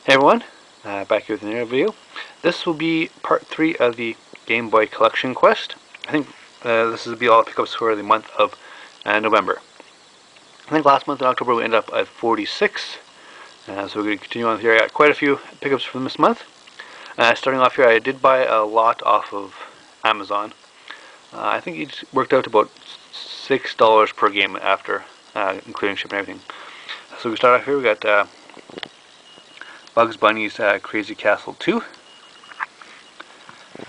Hey everyone, back here with another video. This will be part 3 of the Game Boy collection quest. I think this will be all pickups for the month of November. I think last month in October we ended up at 46, so we're going to continue on here. I got quite a few pickups from this month. Starting off here, I did buy a lot off of Amazon. I think it worked out to about $6 per game after including shipping and everything. So we start off here, we got Bugs Bunny's Crazy Castle 2.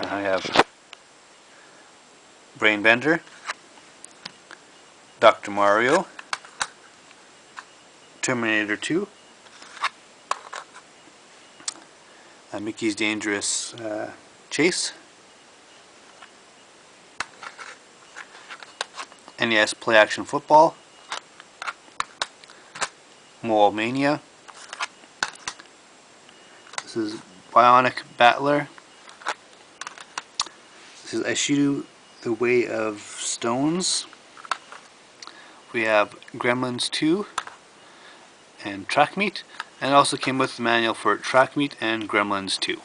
I have Brain Bender, Dr. Mario, Terminator 2, Mickey's Dangerous Chase, NES Play Action Football, Mole Mania. This is Bionic Battler. This is Aishiru, The Way of Stones. We have Gremlins 2 and Track Meet, and it also came with the manual for Track Meet and Gremlins 2.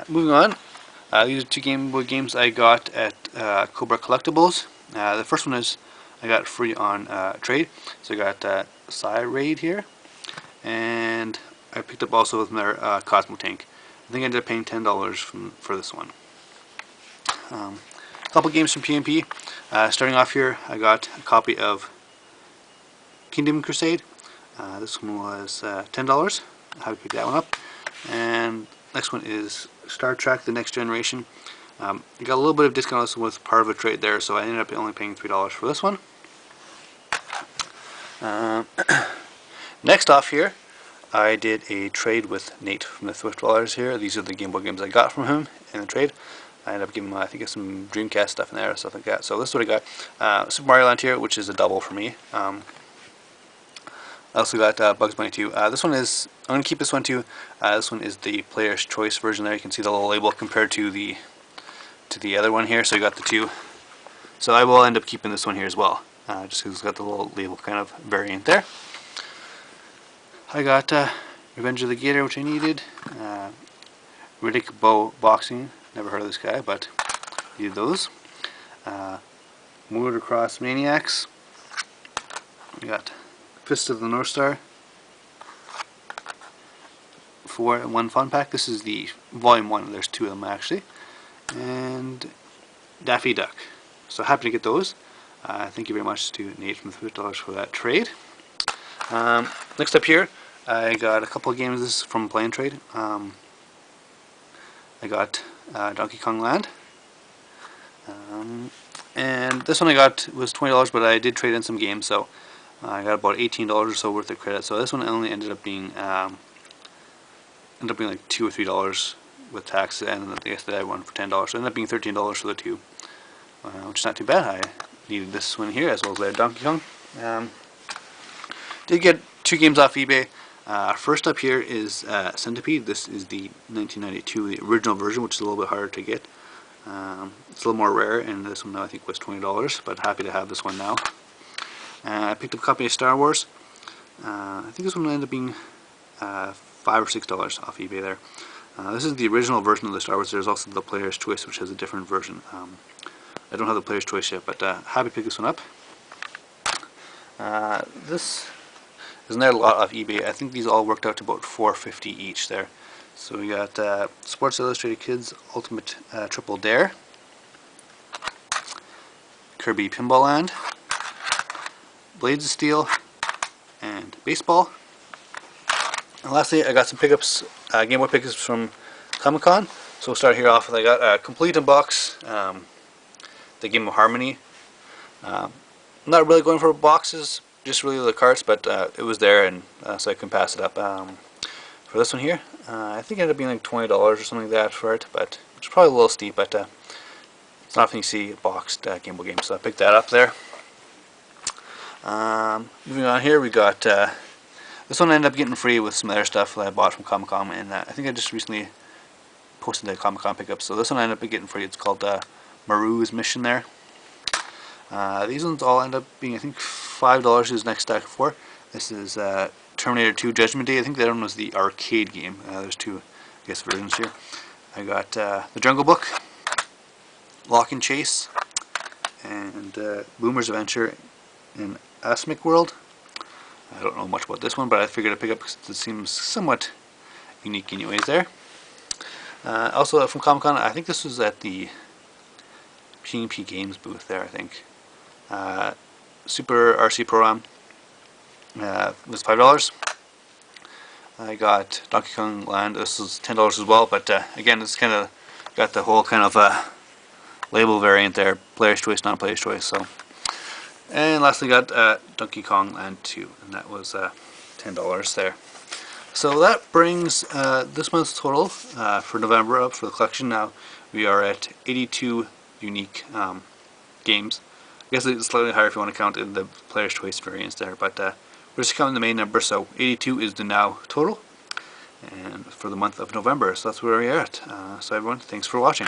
Moving on, these are two Game Boy games I got at Cobra Collectibles. The first one is I got free on trade, so I got Psy Raid here, and I picked up also with their Cosmo Tank. I think I ended up paying $10 for this one. A couple games from PMP. Starting off here, I got a copy of Kingdom Crusade. This one was $10. I have to pick that one up. And next one is Star Trek: The Next Generation. I got a little bit of discount also with part of a trade there, so I ended up only paying $3 for this one. Next off here, I did a trade with Nate from the Thriftdwellers here. These are the Game Boy games I got from him in the trade. I ended up giving him, I think, some Dreamcast stuff in there, stuff like that. So this is what I got. Super Mario Land here, which is a double for me. I also got Bugs Bunny 2. This one is, I'm going to keep this one too. This one is the player's choice version there. You can see the little label compared to the other one here. So you got the two. So I will end up keeping this one here as well, just because it's got the little label kind of variant there. I got Revenge of the Gator, which I needed. Riddick Bow Boxing. Never heard of this guy, but needed those. Motocross Maniacs. We got Fist of the North Star. 4-in-1 Fun Pack. This is the Volume 1. There's two of them actually. And Daffy Duck. So happy to get those. Thank you very much to Nate from $50 for that trade. Next up here, I got a couple of games. This is from Play and Trade. I got Donkey Kong Land. And this one I got was $20, but I did trade in some games, so I got about $18 or so worth of credit. So this one only ended up being like $2 or $3 with tax, and I guess that I had one for $10. So it ended up being $13 for the two, which is not too bad. I needed this one here as well as that Donkey Kong. Did get two games off eBay. First up here is Centipede. This is the 1992, the original version, which is a little bit harder to get. It's a little more rare, and this one I think was $20, but happy to have this one now. I picked up a copy of Star Wars. I think this one ended up being $5 or $6 off eBay there. This is the original version of the Star Wars. There's also the Player's Choice, which has a different version. I don't have the Player's Choice yet, but happy to pick this one up. This is another lot off eBay. I think these all worked out to about $4.50 each there. So we got Sports Illustrated Kids Ultimate Triple Dare, Kirby Pinball Land, Blades of Steel, and Baseball. And lastly, I got some pickups, Game Boy pickups from Comic-Con. So we'll start here off with, I got Complete in Box, the Game of Harmony. I'm not really going for boxes, just really the cards, but it was there, and so I can pass it up. For this one here, I think it ended up being like $20 or something like that for it, but it's probably a little steep, but it's not often you see boxed Game Boy games, so I picked that up there. Moving on here, we got this one I ended up getting free with some other stuff that I bought from Comic-Con, and I think I just recently posted the Comic-Con pickup, so this one I ended up getting free. It's called Maru's Mission there. These ones all end up being, I think, $5 is next stack of 4. This is Terminator 2 Judgment Day. I think that one was the arcade game. There's two, I guess, versions here. I got The Jungle Book, Lock and Chase, and Boomer's Adventure in Asmic World. I don't know much about this one, but I figured I'd pick up because it seems somewhat unique anyways there. Also from Comic Con, I think this was at the P&P Games booth there, I think. Super RC Pro-Am was $5. I got Donkey Kong Land. This was $10 as well, but again, it's kind of got the whole kind of label variant there, player's choice, non-player's choice. So, and lastly, got Donkey Kong Land 2, and that was $10 there. So that brings this month's total for November up for the collection. Now we are at 82 unique games. I guess it's slightly higher if you want to count in the player's choice variants there, but we're just counting the main number, so 82 is the now total, and for the month of November. So that's where we're at. So everyone, thanks for watching.